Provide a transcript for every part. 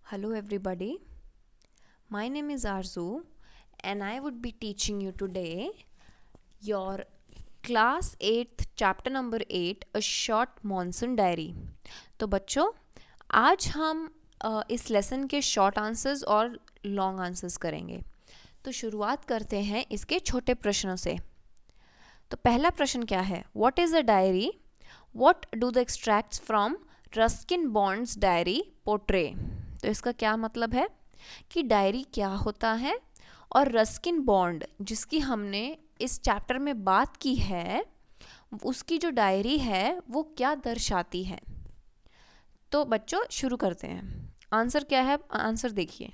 Hello, everybody. My name is Arzu, and I would be teaching you today your class 8th chapter number 8 a short monsoon diary. तो बच्चों आज हम इस lesson के short answers और long answers करेंगे. तो शुरुआत करते हैं इसके छोटे प्रश्नों से. तो पहला प्रश्न क्या है? What is a diary? What do the extracts from Ruskin bonds diary portray? तो इसका क्या मतलब है कि डायरी क्या होता है और रस्किन बॉन्ड जिसकी हमने इस चैप्टर में बात की है उसकी जो डायरी है वो क्या दर्शाती है. तो बच्चों शुरू करते हैं. आंसर क्या है? आंसर देखिए.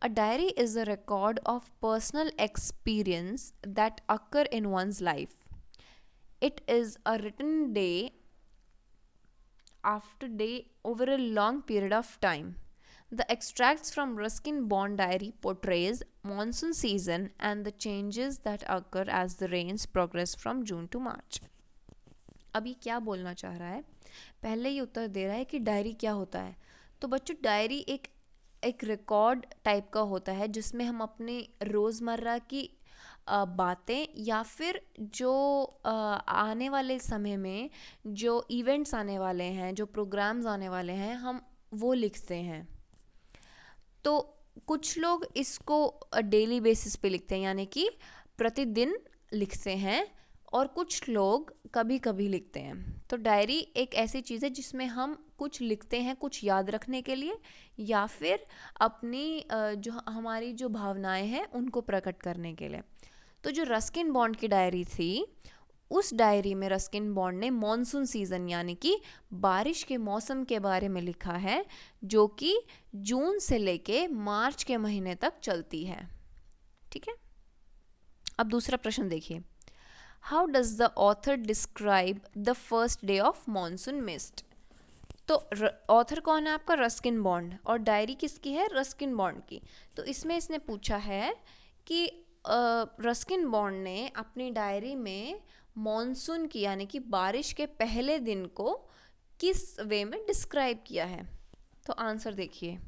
A diary is a record of personal experience that occur in one's life. It is a written day after day over a long period of time. The extracts from Ruskin Bond Diary portrays monsoon season and the changes that occur as the rains progress from June to March. अभी क्या बोलना चाह रहा है? पहले ही उत्तर दे रहा है कि डायरी क्या होता है. तो बच्चों डायरी एक रिकॉर्ड टाइप का होता है जिसमें हम अपने रोज़मर्रा की बातें या फिर जो आने वाले समय में जो इवेंट्स आने वाले हैं, जो प्रोग्राम्स आने वाले हैं, हम वो लिखते हैं. तो कुछ लोग इसको डेली बेसिस पे लिखते हैं यानी कि प्रतिदिन लिखते हैं और कुछ लोग कभी कभी लिखते हैं. तो डायरी एक ऐसी चीज़ है जिसमें हम कुछ लिखते हैं कुछ याद रखने के लिए या फिर अपनी जो हमारी जो भावनाएं हैं उनको प्रकट करने के लिए. तो जो रस्किन बॉन्ड की डायरी थी उस डायरी में रस्किन बॉन्ड ने मॉनसून सीज़न यानी कि बारिश के मौसम के बारे में लिखा है जो कि जून से लेके मार्च के महीने तक चलती है. ठीक है. अब दूसरा प्रश्न देखिए. How does the author describe the first day of monsoon mist? तो ऑथर कौन है आपका? Ruskin bond. और डायरी किसकी है? रस्किन बॉन्ड की. तो इसमें इसने पूछा है कि रस्किन बॉन्ड ने अपनी डायरी में मॉनसून की यानी कि बारिश के पहले दिन को किस वे में डिस्क्राइब किया है. तो आंसर देखिए.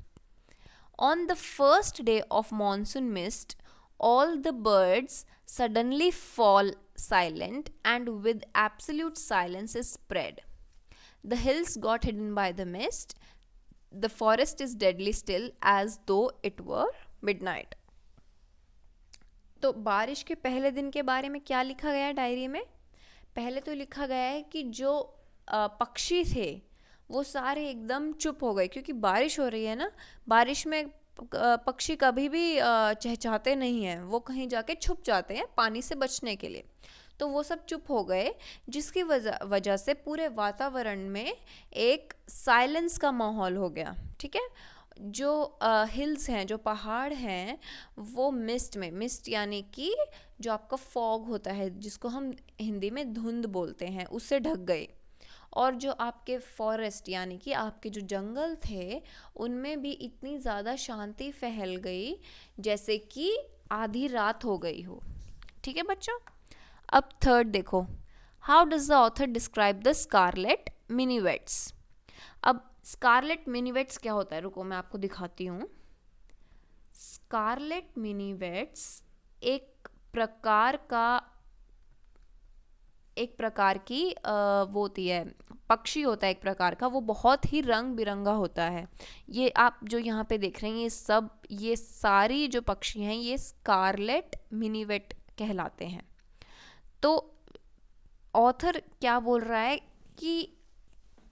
On the first day of monsoon mist all the birds suddenly fall silent and with absolute silence is spread. The hills got hidden by the mist. The forest is deadly still as though it were midnight. तो बारिश के पहले दिन के बारे में क्या लिखा गया है डायरी में? पहले तो लिखा गया है कि जो पक्षी थे वो सारे एकदम चुप हो गए क्योंकि बारिश हो रही है ना. बारिश में पक्षी कभी भी चहचहाते नहीं हैं, वो कहीं जाके छुप जाते हैं पानी से बचने के लिए. तो वो सब चुप हो गए जिसकी वजह से पूरे वातावरण में एक साइलेंस का माहौल हो गया. ठीक है. जो हिल्स हैं, जो पहाड़ हैं, वो मिस्ट यानी कि जो आपका फॉग होता है जिसको हम हिंदी में धुंध बोलते हैं उससे ढक गए. और जो आपके फॉरेस्ट यानी कि आपके जो जंगल थे उनमें भी इतनी ज़्यादा शांति फैल गई जैसे कि आधी रात हो गई हो. ठीक है बच्चों. अब थर्ड देखो. How does the author describe the scarlet minivets? अब स्कारलेट मिनीवेट्स क्या होता है? रुको मैं आपको दिखाती हूँ. स्कारलेट मिनीवेट्स एक प्रकार की वो होती है, पक्षी होता है एक प्रकार का. वो बहुत ही रंग बिरंगा होता है. ये आप जो यहाँ पे देख रहे हैं ये सारी जो पक्षी हैं ये स्कारलेट मिनीवेट कहलाते हैं. तो ऑथर क्या बोल रहा है कि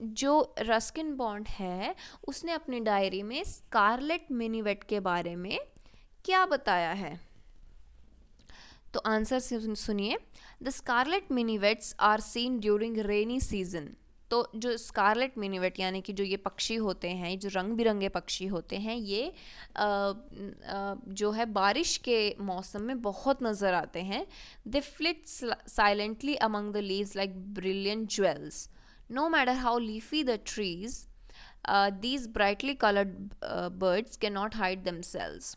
जो रस्किन बॉन्ड है उसने अपनी डायरी में स्कारलेट मिनीवेट के बारे में क्या बताया है. तो आंसर सुनिए. The scarlet minivets are seen during rainy season. तो जो स्कारलेट मिनीवेट यानी कि जो ये पक्षी होते हैं, जो रंग बिरंगे पक्षी होते हैं, ये जो है बारिश के मौसम में बहुत नज़र आते हैं. They flit silently among the leaves like brilliant jewels. No matter how leafy the trees, these brightly colored birds cannot hide themselves.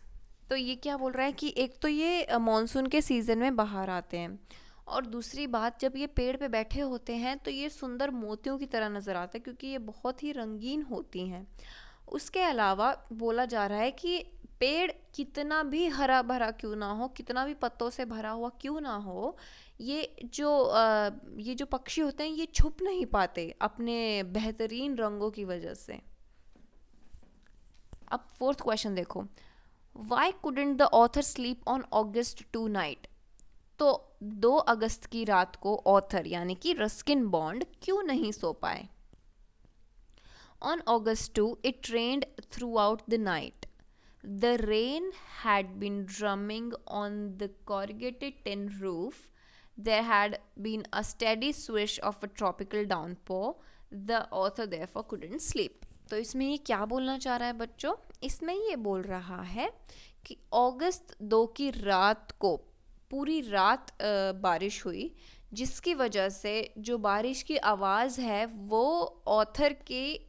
तो ये क्या बोल रहा है कि एक तो ये मॉनसून के सीज़न में बाहर आते हैं और दूसरी बात जब ये पेड़ पे बैठे होते हैं तो ये सुंदर मोतियों की तरह नज़र आते हैं क्योंकि ये बहुत ही रंगीन होती हैं. उसके अलावा बोला जा रहा है कि पेड़ कितना भी हरा भरा क्यों ना हो, कितना भी पत्तों से भरा हुआ क्यों ना हो, ये जो पक्षी होते हैं ये छुप नहीं पाते अपने बेहतरीन रंगों की वजह से। अब फोर्थ क्वेश्चन देखो, why couldn't the author sleep on August 2 night? तो 2 अगस्त की रात को ऑथर यानी कि रस्किन बॉन्ड क्यों नहीं सो पाए? On August 2, it rained throughout the night. The rain had been drumming on the corrugated tin roof. There had been a steady swish of a tropical downpour. The author therefore couldn't sleep. तो इसमें ये क्या बोलना चाह रहा है बच्चों? इसमें ये बोल रहा है कि अगस्त 2 की रात को पूरी रात बारिश हुई, जिसकी वजह से जो बारिश की आवाज़ है वो ऑथर के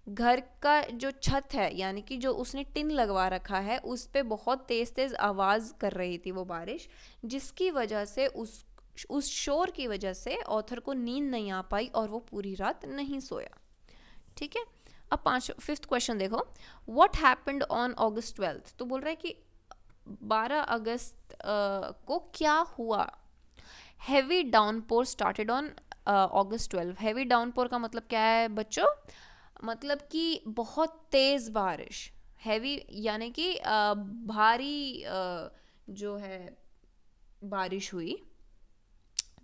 घर का जो छत है यानी कि जो उसने टिन लगवा रखा है उस पे बहुत तेज़ तेज़ आवाज़ कर रही थी वो बारिश, जिसकी वजह से उस शोर की वजह से ऑथर को नींद नहीं आ पाई और वो पूरी रात नहीं सोया। ठीक है, अब 5th क्वेश्चन देखो, व्हाट हैपेंड ऑन August 12? तो बोल रहा है कि 12 अगस्त को क्या हुआ? Heavy downpour started on August 12। Heavy downpour का मतलब क्या है बच्चों? मतलब कि बहुत तेज़ बारिश, हैवी यानी कि भारी जो है बारिश हुई।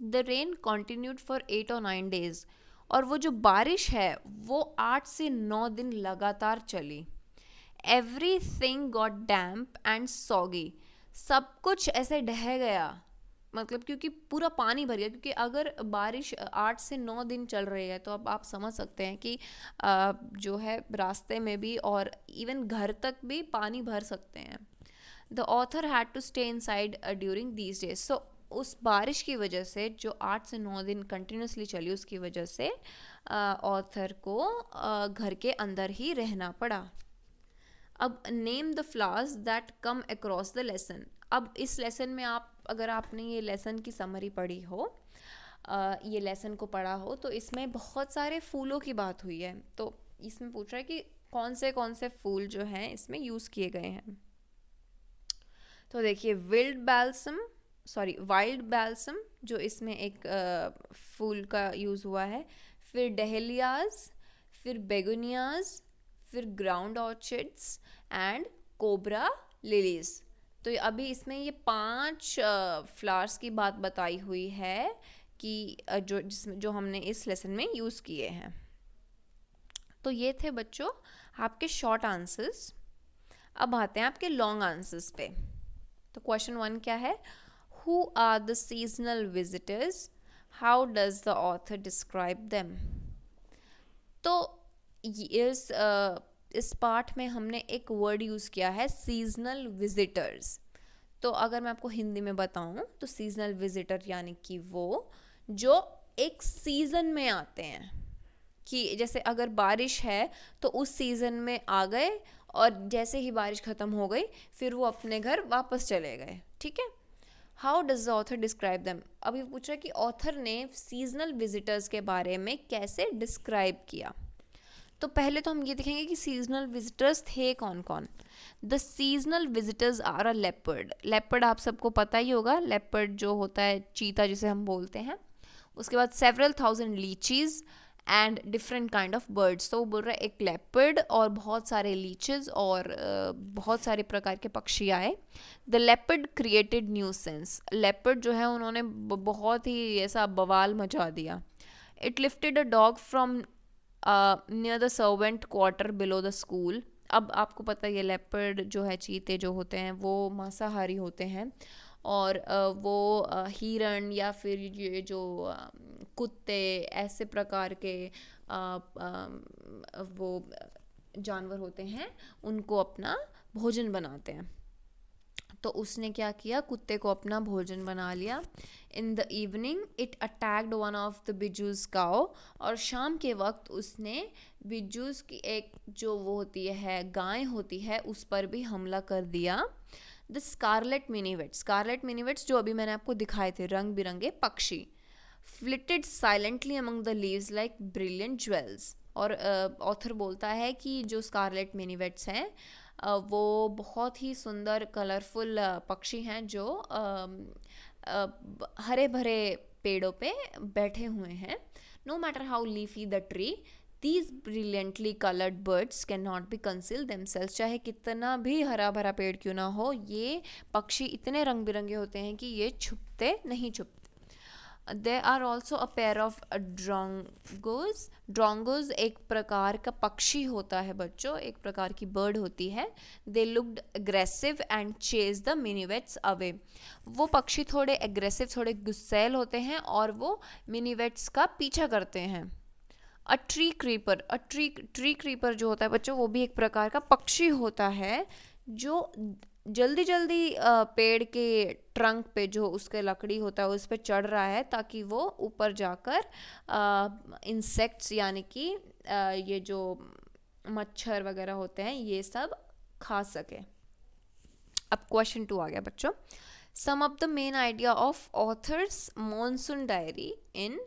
The rain continued for 8 or 9 days, और वो जो बारिश है वो 8 से 9 दिन लगातार चली। Everything got damp and soggy, सब कुछ ऐसे ढह गया, मतलब क्योंकि पूरा पानी भर गया, क्योंकि अगर बारिश 8 से 9 दिन चल रही है तो अब आप समझ सकते हैं कि जो है रास्ते में भी और इवन घर तक भी पानी भर सकते हैं। The author had to stay inside during these days. So उस बारिश की वजह से जो 8 से 9 दिन कंटिन्यूसली चली उसकी वजह से ऑथर को घर के अंदर ही रहना पड़ा। अब name the flowers that come across the lesson. अब इस लेसन में अगर आपने ये लेसन की समरी पढ़ी हो, ये लेसन को पढ़ा हो, तो इसमें बहुत सारे फूलों की बात हुई है। तो इसमें पूछ रहा है कि कौन से फूल जो हैं इसमें यूज़ किए गए हैं। तो देखिए, वाइल्ड बैल्सम जो इसमें एक फूल का यूज़ हुआ है, फिर डहेलियाज, फिर बेगोनियाज, फिर ground orchids and cobra lilies. तो अभी इसमें ये 5 फ्लावर्स की बात बताई हुई है कि जो हमने इस लेसन में यूज़ किए हैं। तो ये थे बच्चों आपके शॉर्ट आंसर्स। अब आते हैं आपके लॉन्ग आंसर्स पे। तो क्वेश्चन 1 क्या है? Who are the seasonal visitors? How does the author describe them? तो इस पार्ट में हमने एक वर्ड यूज़ किया है, सीजनल विजिटर्स। तो अगर मैं आपको हिंदी में बताऊं तो सीजनल विजिटर यानी कि वो जो एक सीज़न में आते हैं, कि जैसे अगर बारिश है तो उस सीज़न में आ गए और जैसे ही बारिश ख़त्म हो गई फिर वो अपने घर वापस चले गए। ठीक है, how does the author describe them? अभी पूछ रहा है कि ऑथर ने सीजनल विजिटर्स के बारे में कैसे डिस्क्राइब किया। तो पहले तो हम ये देखेंगे कि सीजनल विजिटर्स थे कौन कौन। The seasonal visitors are a leopard. Leopard आप सबको पता ही होगा, लेपर्ड जो होता है चीता जिसे हम बोलते हैं। उसके बाद several thousand लीचीज and different kind of birds. तो वो बोल रहा है एक लेपर्ड और बहुत सारे लीचेस और बहुत सारे प्रकार के पक्षी आए। The leopard created nuisance. Leopard जो है उन्होंने बहुत ही ऐसा बवाल मचा दिया। It lifted a dog from near the servant quarter below the school. अब आपको पता है ये लेपर्ड जो है, चीते जो होते हैं वो मांसाहारी होते हैं और वो हिरण या फिर ये जो कुत्ते ऐसे प्रकार के वो जानवर होते हैं उनको अपना भोजन बनाते हैं। तो उसने क्या किया, कुत्ते को अपना भोजन बना लिया। In the evening it attacked one of the Bijju's cow. और शाम के वक्त उसने बिजूज की एक जो वो होती है गाय होती है उस पर भी हमला कर दिया। द स्कारलेट मिनीवेट्स जो अभी मैंने आपको दिखाए थे, रंग बिरंगे पक्षी, flitted silently among the leaves like brilliant jewels. और ऑथर बोलता है कि जो स्कारलेट मिनीवेट्स हैं वो बहुत ही सुंदर कलरफुल पक्षी हैं जो हरे भरे पेड़ों पे बैठे हुए हैं. No matter how leafy the tree, these brilliantly colored birds cannot be conceal themselves. चाहे कितना भी हरा भरा पेड़ क्यों ना हो, ये पक्षी इतने रंग बिरंगे होते हैं कि ये छुपते नहीं छुपते. There are also a pair of drongos. Drongos एक प्रकार का पक्षी होता है बच्चों, एक प्रकार की बर्ड होती है. They looked aggressive and chased the minivets away. वो पक्षी थोड़े एग्रेसिव, थोड़े गुस्सैल होते हैं और वो मिनीवेट्स का पीछा करते हैं. अ ट्री क्रीपर जो होता है बच्चों, वो भी एक प्रकार का पक्षी होता है जो जल्दी जल्दी पेड़ के ट्रंक पे जो उसके लकड़ी होता है उस पे चढ़ रहा है ताकि वो ऊपर जाकर इंसेक्ट्स यानी कि ये जो मच्छर वगैरह होते हैं ये सब खा सके. अब क्वेश्चन 2 आ गया बच्चों. Sum of the main idea of author's monsoon diary in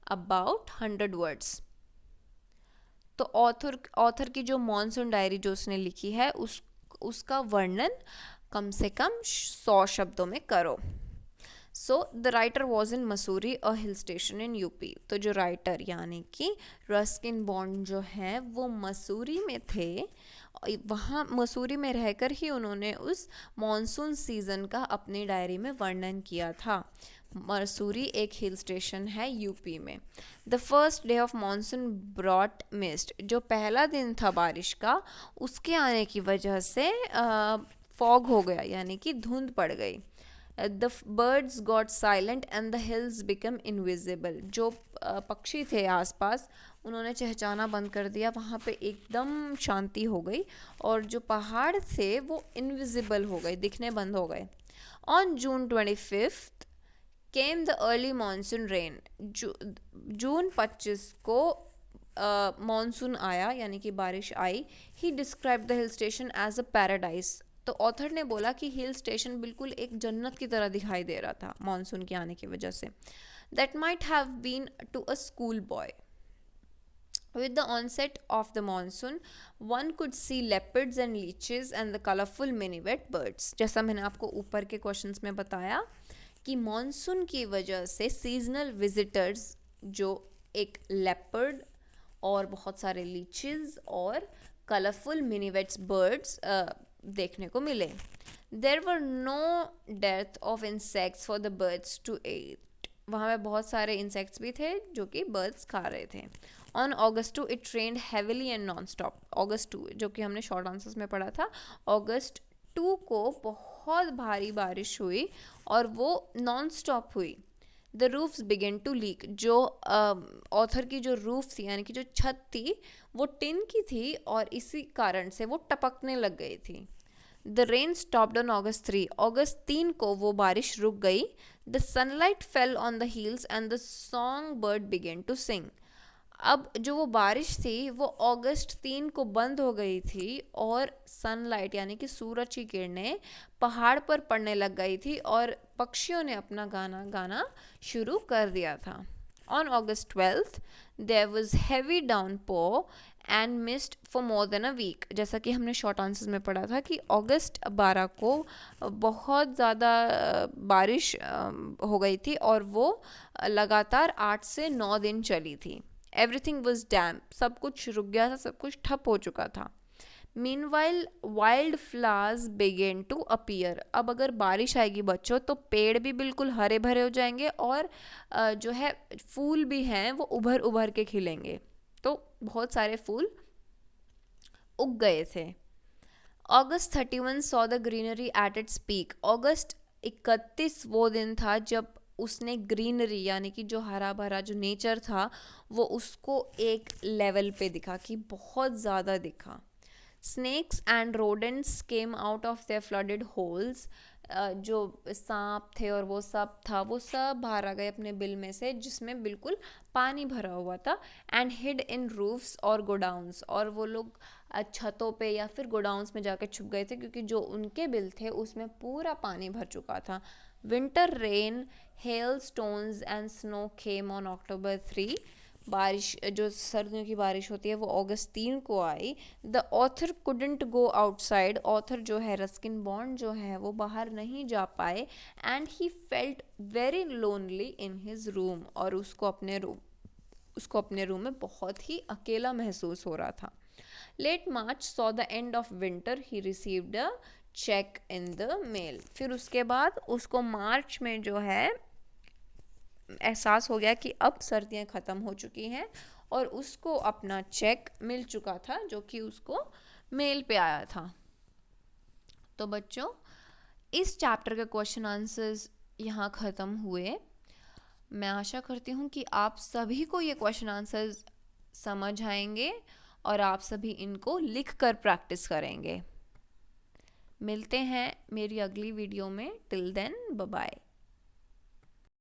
about 100 words. तो ऑथर की जो मॉनसून डायरी जो उसने लिखी है उसका वर्णन कम से कम 100 शब्दों में करो. So the writer was in Mussoorie, a hill station in UP. तो जो राइटर यानी कि रस्किन बॉन्ड जो है वो मसूरी में थे. वहाँ मसूरी में रहकर ही उन्होंने उस मॉनसून सीज़न का अपनी डायरी में वर्णन किया था. मसूरी एक हिल स्टेशन है यूपी में. The first day of monsoon brought mist. जो पहला दिन था बारिश का, उसके आने की वजह से फॉग हो गया यानी कि धुंध पड़ गई. The birds got silent and the hills become invisible. जो पक्षी थे आसपास उन्होंने चहचहाना बंद कर दिया, वहाँ पे एकदम शांति हो गई और जो पहाड़ थे वो इनविजिबल हो गए, दिखने बंद हो गए. On June 25 came the early monsoon rain. जून 25 को मानसून आया यानी कि बारिश आई. He describe the hill station as a paradise. तो ऑथर ने बोला कि हिल स्टेशन बिल्कुल एक जन्नत की तरह दिखाई दे रहा था मानसून के आने की वजह से. That might have been to a school boy. With the onset of the monsoon, one could see leopards and leeches and the colorful minivet birds. जैसा मैंने आपको ऊपर के क्वेश्चंस में बताया कि मॉनसून की वजह से सीजनल विजिटर्स जो एक लेपर्ड और बहुत सारे लीचेस और कलरफुल मिनीवेट्स बर्ड्स देखने को मिले. देयर वर नो डेथ of insects for the birds to eat. वहाँ पे बहुत सारे इंसेक्ट्स भी थे जो कि बर्ड्स खा रहे थे. On August 2 it rained heavily and non stop. August 2 जो कि हमने शॉर्ट आंसर्स में पढ़ा था, August 2 को बहुत भारी बारिश हुई और वो नॉन स्टॉप हुई. The roofs began to leak. जो ऑथर की जो रूफ थी यानी कि जो छत थी वो टिन की थी और इसी कारण से वो टपकने लग गई थी. The rain stopped on August 3. August 3 को वो बारिश रुक गई. The sunlight fell on the hills and the song bird began to sing. अब जो वो बारिश थी वो August 3 को बंद हो गई थी और सनलाइट यानी कि सूरज की किरणें पहाड़ पर पड़ने लग गई थी और पक्षियों ने अपना गाना गाना शुरू कर दिया था. On August 12 there was heavy downpour and mist for more than a week. जैसा कि हमने शॉर्ट आंसर्स में पढ़ा था कि August 12 को बहुत ज़्यादा बारिश हो गई थी और वो लगातार 8 से 9 दिन चली थी. Everything was damn. सब कुछ रुक गया था, सब कुछ ठप हो चुका था. Meanwhile wild flowers began to appear. अब अगर बारिश आएगी बच्चों तो पेड़ भी बिल्कुल हरे भरे हो जाएंगे और जो है फूल भी हैं वो उभर उभर के खिलेंगे. तो बहुत सारे फूल उग गए थे. August 31 saw the greenery at its peak. August 31 वो दिन था जब उसने ग्रीनरी यानी कि जो हरा भरा जो नेचर था वो उसको एक लेवल पे दिखा कि बहुत ज़्यादा दिखा. Snakes and rodents came out of their flooded holes. जो सांप थे और वो सब था वो सब बाहर आ गए अपने बिल में से जिसमें बिल्कुल पानी भरा हुआ था. एंड हिड इन रूफ्स और गोडाउन्स. और वो लोग छतों पे या फिर गोडाउन्स में जाकर छुप गए थे क्योंकि जो उनके बिल थे उसमें पूरा पानी भर चुका था. Winter rain, hailstones and snow came on October 3. बारिश, जो सर्दियों की बारिश होती है, वो अगस्त 3 को आई। The author couldn't go outside, author जो है रस्किन बॉन्ड जो है वो बाहर नहीं जा पाए। And he felt very lonely in his room, और उसको अपने रूम में बहुत ही अकेला महसूस हो रहा था। Late March saw the end of winter, he received a cheque in the mail. फिर उसके बाद उसको मार्च में जो है एहसास हो गया कि अब सर्दियाँ ख़त्म हो चुकी हैं, और उसको अपना चेक मिल चुका था जो कि उसको मेल पे आया था। तो बच्चों, इस चैप्टर के क्वेश्चन आंसर्स यहाँ ख़त्म हुए। मैं आशा करती हूँ कि आप सभी को ये क्वेश्चन आंसर्स समझ आएंगे और आप सभी इनको लिख कर प्रैक्टिस करेंगे। मिलते हैं मेरी अगली वीडियो में। Till then, bye bye.